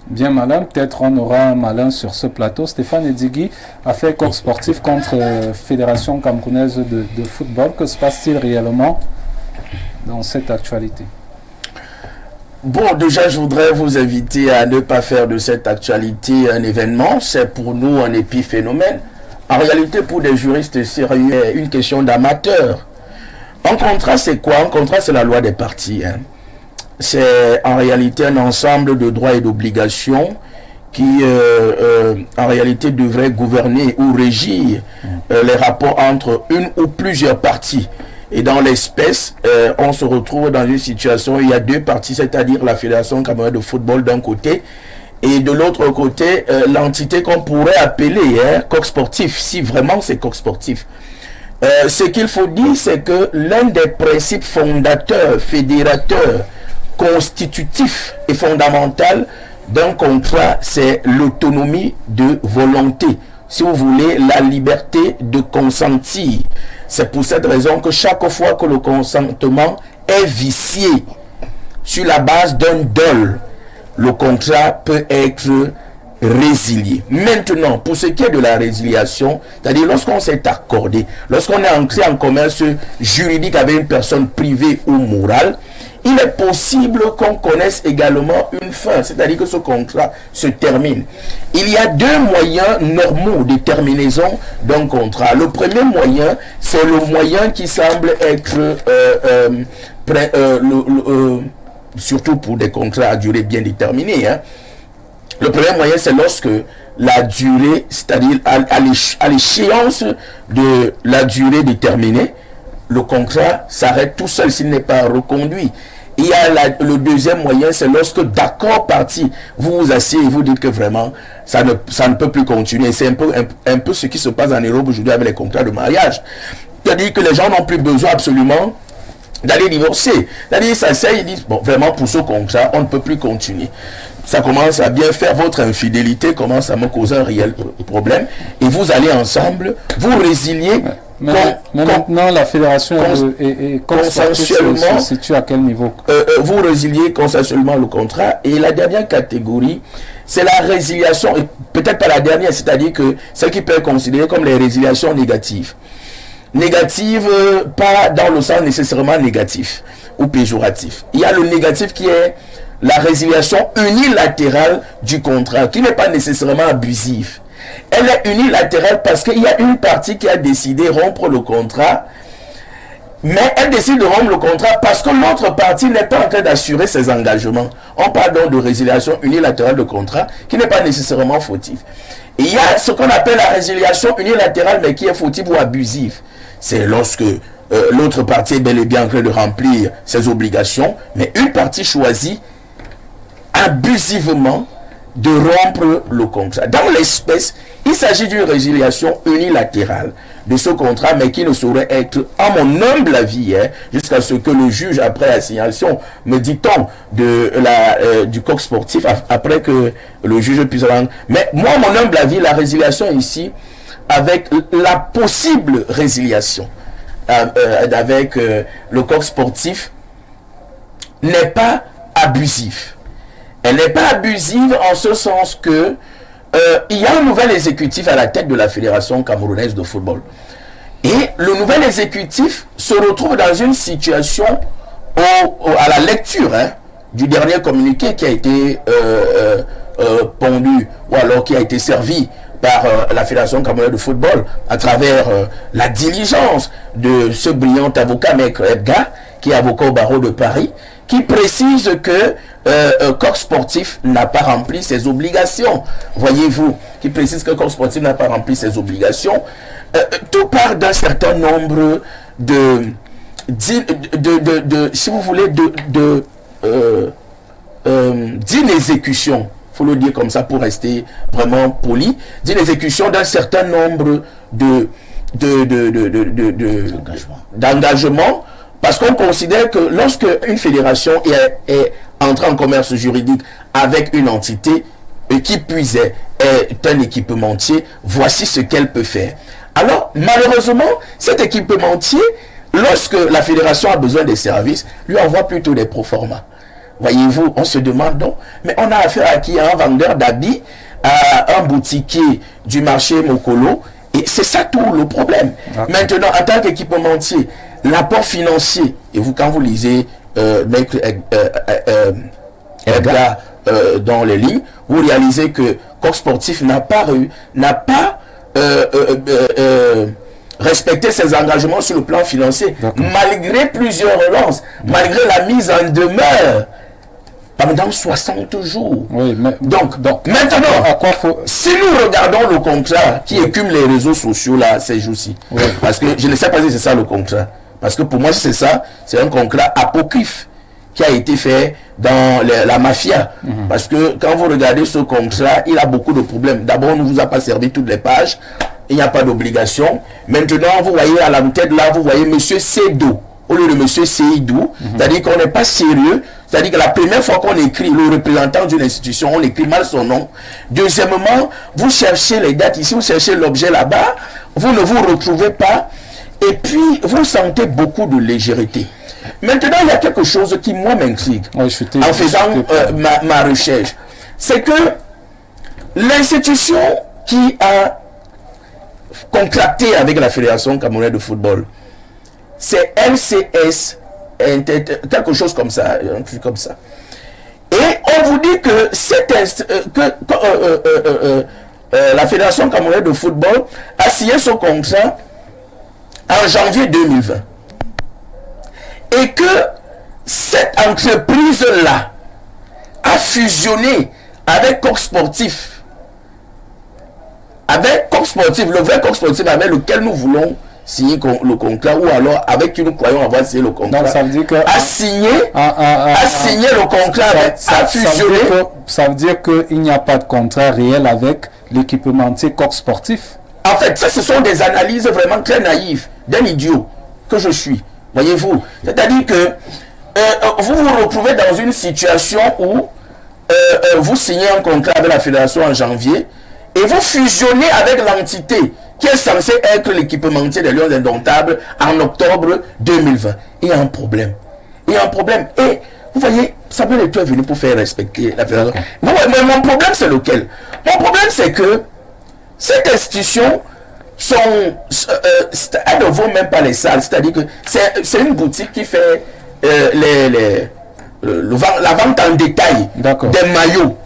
Bien malin, peut-être on aura un malin sur ce plateau. Stéphane Edigui a fait corps sportif contre Fédération camerounaise de football. Que se passe-t-il réellement dans cette actualité? Bon, déjà, je voudrais vous inviter à ne pas faire de cette actualité un événement. C'est pour nous un épiphénomène. En réalité, pour des juristes sérieux, une question d'amateur. Un contrat, c'est quoi? Un contrat, c'est la loi des parties. C'est en réalité un ensemble de droits et d'obligations qui, en réalité, devrait gouverner ou régir les rapports entre une ou plusieurs parties. Et dans l'espèce, on se retrouve dans une situation où il y a deux parties, c'est-à-dire la Fédération camerounaise de football d'un côté, et de l'autre côté, l'entité qu'on pourrait appeler coq sportif, si vraiment c'est coq sportif. Ce qu'il faut dire, c'est que l'un des principes fondateurs, fédérateurs, constitutifs et fondamental d'un contrat, c'est l'autonomie de volonté. Si vous voulez, la liberté de consentir. C'est pour cette raison que chaque fois que le consentement est vicié sur la base d'un dol, le contrat peut être résilié. Maintenant, pour ce qui est de la résiliation, c'est-à-dire lorsqu'on s'est accordé, lorsqu'on est entré en commerce juridique avec une personne privée ou morale, il est possible qu'on connaisse également une fin, c'est-à-dire que ce contrat se termine. Il y a deux moyens normaux de terminaison d'un contrat. Le premier moyen, c'est le moyen qui semble être, surtout pour des contrats à durée bien déterminée. Le premier moyen, c'est lorsque la durée, c'est-à-dire à l'échéance de la durée déterminée, le contrat s'arrête tout seul s'il n'est pas reconduit. Il y a le deuxième moyen, c'est lorsque d'accord parti, vous vous asseyez et vous dites que vraiment, ça ne peut plus continuer. C'est un peu ce qui se passe en Europe aujourd'hui avec les contrats de mariage. C'est-à-dire que les gens n'ont plus besoin absolument d'aller divorcer. C'est-à-dire qu'ils s'asseyent, ils disent, bon, vraiment pour ce contrat, on ne peut plus continuer. Ça commence à bien faire, votre infidélité commence à me causer un réel problème. Et vous allez ensemble, vous résiliez. Mais maintenant, la fédération est consensuellement se situe à quel niveau? Vous résiliez consensuellement le contrat. Et la dernière catégorie, c'est la résiliation, et peut-être pas la dernière, c'est-à-dire que celle qui peut être considérée comme les résiliations négatives. Négatives, pas dans le sens nécessairement négatif ou péjoratif. Il y a le négatif qui est la résiliation unilatérale du contrat, qui n'est pas nécessairement abusive. Elle est unilatérale parce qu'il y a une partie qui a décidé de rompre le contrat, mais elle décide de rompre le contrat parce que l'autre partie n'est pas en train d'assurer ses engagements. On parle donc de résiliation unilatérale de contrat qui n'est pas nécessairement fautive. Et il y a ce qu'on appelle la résiliation unilatérale mais qui est fautive ou abusive. C'est lorsque l'autre partie est bel et bien en train de remplir ses obligations, mais une partie choisit abusivement de rompre le contrat. Dans l'espèce, il s'agit d'une résiliation unilatérale de ce contrat, mais qui ne saurait être, à mon humble avis, jusqu'à ce que le juge, après assignation, me dit-on, du coq sportif, après que le juge puisse rendre. Mais moi, à mon humble avis, la résiliation ici, avec la possible résiliation, avec le coq sportif, n'est pas abusif. Elle n'est pas abusive en ce sens que il y a un nouvel exécutif à la tête de la Fédération camerounaise de football. Et le nouvel exécutif se retrouve dans une situation à la lecture du dernier communiqué qui a été pondu ou alors qui a été servi par la Fédération camerounaise de football à travers la diligence de ce brillant avocat, Maître Edgar, qui est avocat au barreau de Paris, qui précise que Coq Sportif n'a pas rempli ses obligations. Voyez-vous, qui précise que Coq Sportif n'a pas rempli ses obligations. Tout part d'un certain nombre si vous voulez, d'inexécution, il faut le dire comme ça pour rester vraiment poli, d'inexécution d'un certain nombre d'engagements. Parce qu'on considère que lorsque une fédération est entrée en commerce juridique avec une entité qui puisait est un équipementier, voici ce qu'elle peut faire. Alors, malheureusement, cet équipementier, lorsque la fédération a besoin des services, lui envoie plutôt des proformas. Voyez-vous, on se demande donc, mais on a affaire à qui? À un vendeur d'habits, à un boutiquier du marché Mokolo, et c'est ça tout le problème. Maintenant, en tant qu'équipementier, l'apport financier, et vous, quand vous lisez Maître Edgar dans les lignes, vous réalisez que Coq Sportif n'a pas respecté ses engagements sur le plan financier, malgré plusieurs relances, malgré la mise en demeure pendant 60 jours. Oui, mais, donc maintenant, si nous regardons le contrat qui écume les réseaux sociaux là ces jours-ci, parce que je ne sais pas si c'est ça le contrat, parce que pour moi si c'est ça, c'est un contrat apocryphe qui a été fait dans la mafia. Parce que quand vous regardez ce contrat, il a beaucoup de problèmes. D'abord, on ne vous a pas servi toutes les pages, il n'y a pas d'obligation. Maintenant, vous voyez à la tête là, vous voyez Monsieur Seydou au lieu de Monsieur Seydou, c'est-à-dire qu'on n'est pas sérieux. C'est-à-dire que la première fois qu'on écrit le représentant d'une institution, on écrit mal son nom. Deuxièmement, vous cherchez les dates ici, vous cherchez l'objet là-bas, vous ne vous retrouvez pas, et puis vous sentez beaucoup de légèreté. Maintenant, il y a quelque chose qui, moi, m'intrigue en faisant ma recherche. C'est que l'institution qui a contracté avec la Fédération camerounaise de football, c'est LCS, quelque chose comme ça, un truc comme ça. Et on vous dit que, la Fédération camerounaise de football a signé son contrat en janvier 2020. Et que cette entreprise-là a fusionné avec Coq Sportif. Avec Coq Sportif, le vrai Coq Sportif avec lequel nous voulons signer le contrat, ou alors avec qui nous croyons avoir signé le contrat. Donc ça veut dire que a signé le contrat avec, a fusionné. Ça veut dire qu'il n'y a pas de contrat réel avec l'équipementier Coq Sportif. En fait, ça, ce sont des analyses vraiment très naïves d'un idiot que je suis. Voyez-vous, c'est-à-dire que vous vous retrouvez dans une situation où vous signez un contrat avec la fédération en janvier et vous fusionnez avec l'entité qui est censée être l'équipementier des Lions Indomptables en octobre 2020. Il y a un problème. Il y a un problème. Et vous voyez, Samuel Eto'o est venu pour faire respecter la fédération. Mais mon problème, c'est lequel? Mon problème, c'est que cette institution elle ne vaut même pas les salles. C'est-à-dire que c'est une boutique qui fait la vente en détail des maillots.